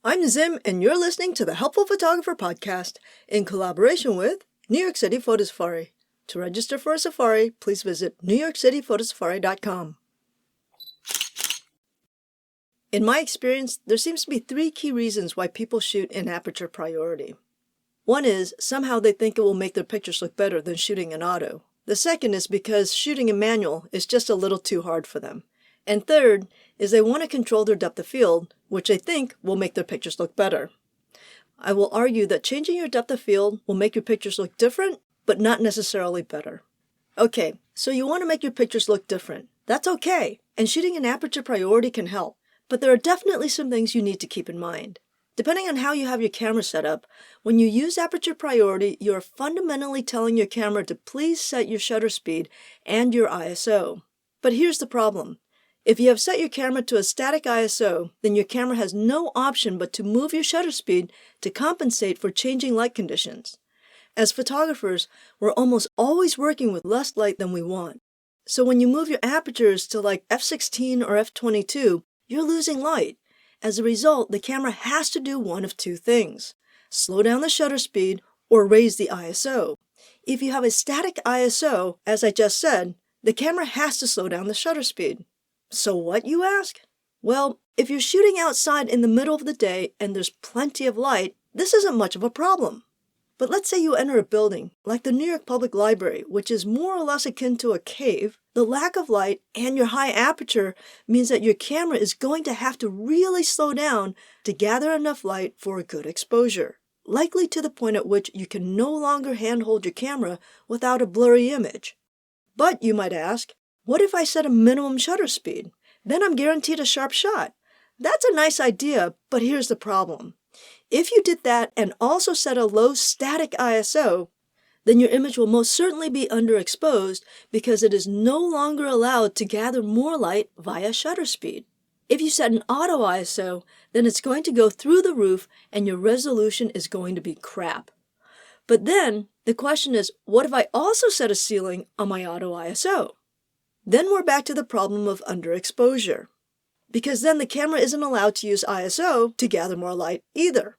I'm Zim, and you're listening to the Helpful Photographer Podcast in collaboration with New York City Photo Safari. To register for a safari, please visit newyorkcityphotosafari.com. In my experience, there seems to be three key reasons why people shoot in Aperture Priority. One is somehow they think it will make their pictures look better than shooting in auto. The second is because shooting in manual is just a little too hard for them. And third is they want to control their depth of field, which they think will make their pictures look better. I will argue that changing your depth of field will make your pictures look different, but not necessarily better. Okay, so you want to make your pictures look different. That's okay, and shooting in Aperture Priority can help, but there are definitely some things you need to keep in mind. Depending on how you have your camera set up, when you use Aperture Priority, you are fundamentally telling your camera to please set your shutter speed and your ISO. But here's the problem. If you have set your camera to a static ISO, then your camera has no option but to move your shutter speed to compensate for changing light conditions. As photographers, we're almost always working with less light than we want. So when you move your apertures to like f16 or f22, you're losing light. As a result, the camera has to do one of two things: slow down the shutter speed or raise the ISO. If you have a static ISO, as I just said, the camera has to slow down the shutter speed. So what, you ask? Well, if you're shooting outside in the middle of the day and there's plenty of light, this isn't much of a problem. But let's say you enter a building, like the New York Public Library, which is more or less akin to a cave. The lack of light and your high aperture means that your camera is going to have to really slow down to gather enough light for a good exposure, likely to the point at which you can no longer handhold your camera without a blurry image. But, you might ask, what if I set a minimum shutter speed? Then I'm guaranteed a sharp shot. That's a nice idea, but here's the problem. If you did that and also set a low static ISO, then your image will most certainly be underexposed because it is no longer allowed to gather more light via shutter speed. If you set an auto ISO, then it's going to go through the roof and your resolution is going to be crap. But then the question is, what if I also set a ceiling on my auto ISO? Then we're back to the problem of underexposure, because then the camera isn't allowed to use ISO to gather more light either.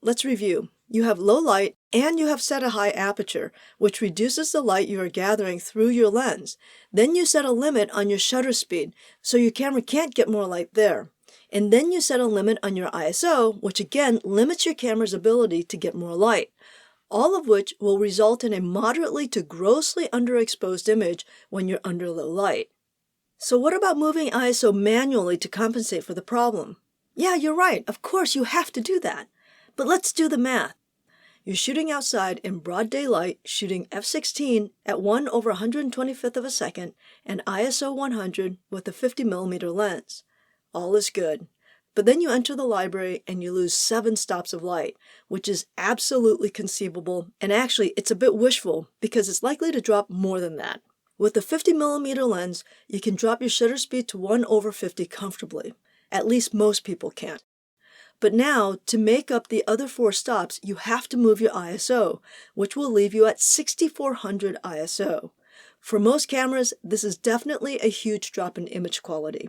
Let's review. You have low light and you have set a high aperture, which reduces the light you are gathering through your lens. Then you set a limit on your shutter speed, so your camera can't get more light there. And then you set a limit on your ISO, which again limits your camera's ability to get more light. All of which will result in a moderately to grossly underexposed image when you're under low light. So what about moving ISO manually to compensate for the problem? Yeah, you're right. Of course, you have to do that. But let's do the math. You're shooting outside in broad daylight, shooting f16 at 1/125th of a second and ISO 100 with a 50mm lens. All is good. But then you enter the library and you lose 7 stops of light, which is absolutely conceivable, and actually it's a bit wishful because it's likely to drop more than that. With a 50mm lens, you can drop your shutter speed to 1/50 comfortably. At least most people can. But now, to make up the other 4 stops, you have to move your ISO, which will leave you at 6400 ISO. For most cameras, this is definitely a huge drop in image quality.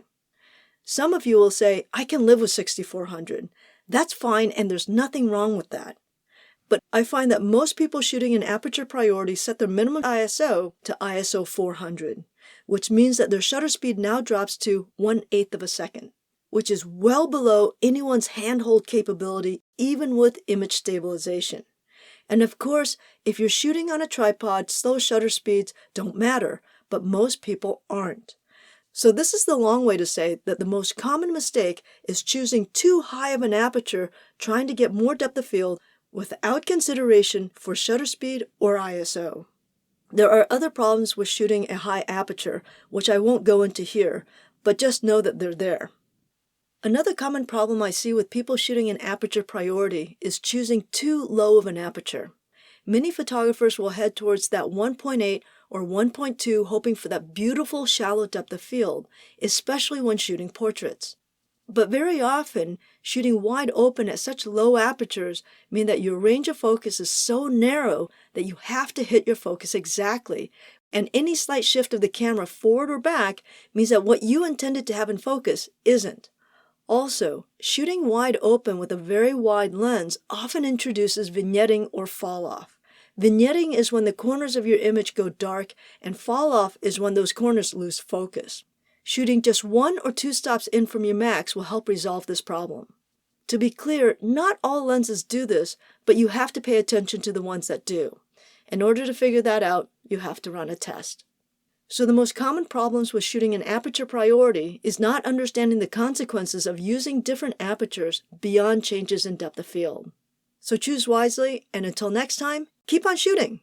Some of you will say, I can live with 6400. That's fine, and there's nothing wrong with that. But I find that most people shooting in Aperture Priority set their minimum ISO to ISO 400, which means that their shutter speed now drops to 1/8 of a second, which is well below anyone's handhold capability, even with image stabilization. And of course, if you're shooting on a tripod, slow shutter speeds don't matter, but most people aren't. So this is the long way to say that the most common mistake is choosing too high of an aperture, trying to get more depth of field without consideration for shutter speed or ISO. There are other problems with shooting a high aperture, which I won't go into here, but just know that they're there. Another common problem I see with people shooting in Aperture Priority is choosing too low of an aperture. Many photographers will head towards that 1.8 or 1.2 hoping for that beautiful shallow depth of field, especially when shooting portraits. But very often, shooting wide open at such low apertures mean that your range of focus is so narrow that you have to hit your focus exactly, and any slight shift of the camera forward or back means that what you intended to have in focus isn't. Also, shooting wide open with a very wide lens often introduces vignetting or fall-off. Vignetting is when the corners of your image go dark, and fall-off is when those corners lose focus. Shooting just 1 or 2 stops in from your max will help resolve this problem. To be clear, not all lenses do this, but you have to pay attention to the ones that do. In order to figure that out, you have to run a test. So the most common problems with shooting an aperture priority is not understanding the consequences of using different apertures beyond changes in depth of field. So choose wisely, and until next time, keep on shooting!